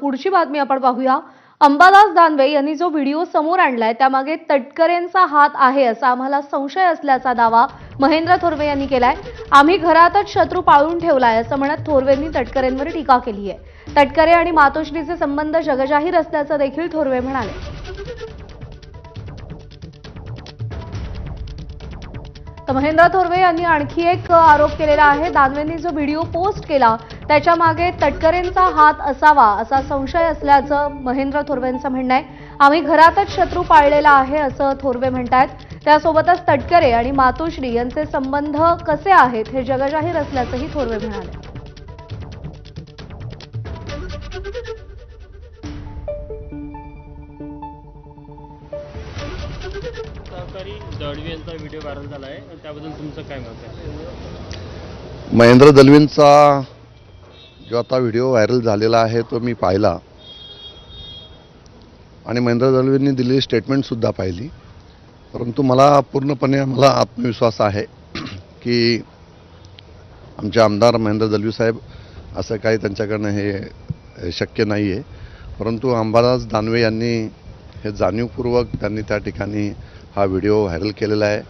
पुढची बातमी आपण पाहूया। अंबादास दानवे यांनी जो व्हिडिओ समोर आणलाय त्यामागे तटकरेंचा हात आहे असा आम्हाला संशय असल्याचा दावा महेंद्र थोरवे यांनी केलाय। आम्ही घरातच शत्रू पाळून ठेवलाय असं म्हणत थोरवेंनी तटकरेंवर टीका केली आहे। तटकरे आणि मातोश्रीचे संबंध जगजाहीर असल्याचं देखील थोरवे म्हणाले। तर महेंद्र थोरवे यांनी आणखी एक आरोप केलेला आहे। दानवेंनी जो व्हिडिओ पोस्ट केला त्याच्या मागे तटकरेंचा हात असावा असा संशय असल्याचं महेंद्र थोरवेंचं म्हणणं आहे। आम्ही घरातच शत्रू पाळलेला आहे असं थोरवे म्हणतात। त्यासोबतच तटकरे आणि मातोश्री यांचे संबंध कसे आहेत हे जगजाहीर असल्याचंही थोरवे म्हणाले। दळवी यांचा व्हिडिओ व्हायरल झाला आहे, त्याबद्दल तुमचं काय मत आहे? महेंद्र दळवींचा जो आता व्हिडिओ व्हायरल झालेला आहे तो मी पाहिला आणि महेंद्र दळवींनी दिलेली स्टेटमेंटसुद्धा पाहिली। परंतु पूर्णपणे मला आत्मविश्वास आहे की आमचे आमदार महेंद्र दळवी साहेब असं काही त्यांच्याकडनं हे शक्य नाही आहे। परंतु अंबादास दानवे यांनी हे जाणीवपूर्वक त्यांनी त्या ठिकाणी हा व्हिडिओ व्हायरल केलेला आहे।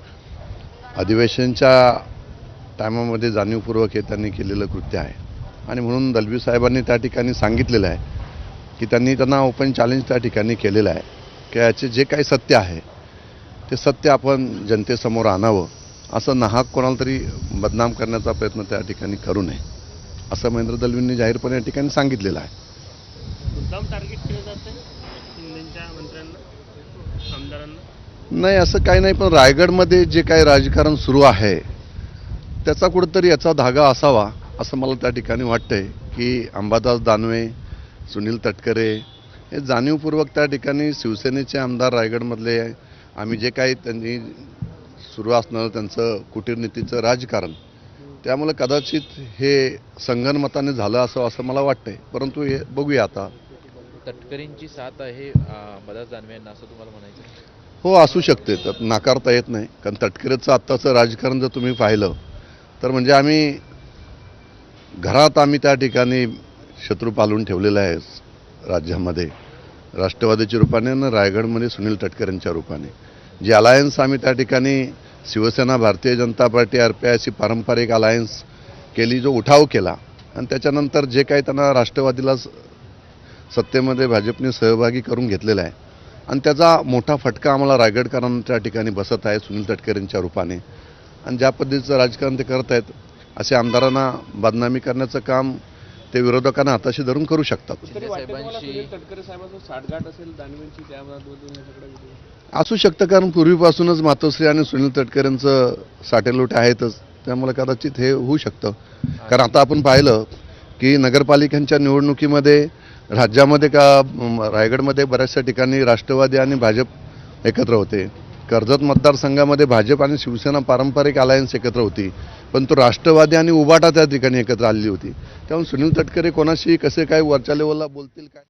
अधिवेशनच्या टायमामध्ये जाणीवपूर्वक हे त्यांनी केलेलं कृत्य आहे आणि म्हणून दळवी साहेबांनी त्या ठिकाणी सांगितलेलं आहे की त्यांना ओपन चॅलेंज त्या ठिकाणी केलेलं आहे की याचे जे काही सत्य आहे ते सत्य आपण जनतेसमोर आणावं, असं नाहक कोणाला तरी बदनाम करण्याचा प्रयत्न त्या ठिकाणी करू नये असं महेंद्र दळवींनी जाहीरपणे या ठिकाणी सांगितलेलं आहे। मुद्दाम टार्गेट केलं जातं शिंदेच्या मंत्र्यांना, आमदारांना? नाही, असं काही नाही, पण रायगडमध्ये जे काही राजकारण सुरू आहे त्याचा कुठेतरी याचा धागा असावा असं मला त्या ठिकाणी वाटतंय की अंबादास दानवे, सुनील तटकरे हे जाणीवपूर्वक त्या ठिकाणी शिवसेनेचे आमदार रायगडमधले आम्ही जे काही त्यांनी सुरू असणारं त्यांचं कुटीरनीतीचं राजकारण, त्यामुळे कदाचित हे संगनमताने झालं असं मला वाटतंय। परंतु हे बघूया आता। तटकरेंची साथ आहे अंबादास दानवे यांना असं तुम्हाला म्हणायचं? हो, असू शकते, तर नाकारता येत नाही। कारण तटकरेचं आत्ताचं राजकारण जर तुम्ही पाहिलं तर म्हणजे आम्ही त्या ठिकाणी शत्रू पालून ठेवलेला आहे राज्यामध्ये, राष्ट्रवादीच्या रूपाने आणि रायगडमध्ये सुनील तटकरेंच्या रूपाने। जी अलायन्स आम्ही त्या ठिकाणी शिवसेना, भारतीय जनता पार्टी, RPI अशी पारंपरिक अलायन्स केली, जो उठाव केला आणि त्याच्यानंतर जे काही त्यांना राष्ट्रवादीला सत्तेमध्ये भाजपने सहभागी करून घेतलेला आहे आणि त्याचा मोठा फटका आम्हाला रायगडकरांना त्या ठिकाणी बसत आहे सुनील तटकरेंच्या रूपाने। आणि ज्या पद्धतीचं राजकारण ते करत आहेत असे आमदारांना बदनामी करण्याचं काम ते विरोधकांना हाताशी धरून करू शकतात। असू शकतं, कारण पूर्वीपासूनच मातोश्री आणि सुनील तटकरेंचं साटेलोटे आहेतच, त्यामुळे कदाचित हे होऊ शकतं। कारण आता आपण पाहिलं की नगरपालिकांच्या निवडणुकीमध्ये राज्यामध्ये रायगडमध्ये बऱ्याचशा ठिकाणी राष्ट्रवादी आणि भाजप एकत्र होते। कर्जत मतदारसंघामध्ये भाजप आणि शिवसेना पारंपरिक अलायन्स एकत्र होती, पण तो राष्ट्रवादी आणि उबाटा त्या ठिकाणी एकत्र आलेली होती। त्यामुळे सुनील तटकरे कोणाशी कसे काय वरच्या लेवलला बोलतील काय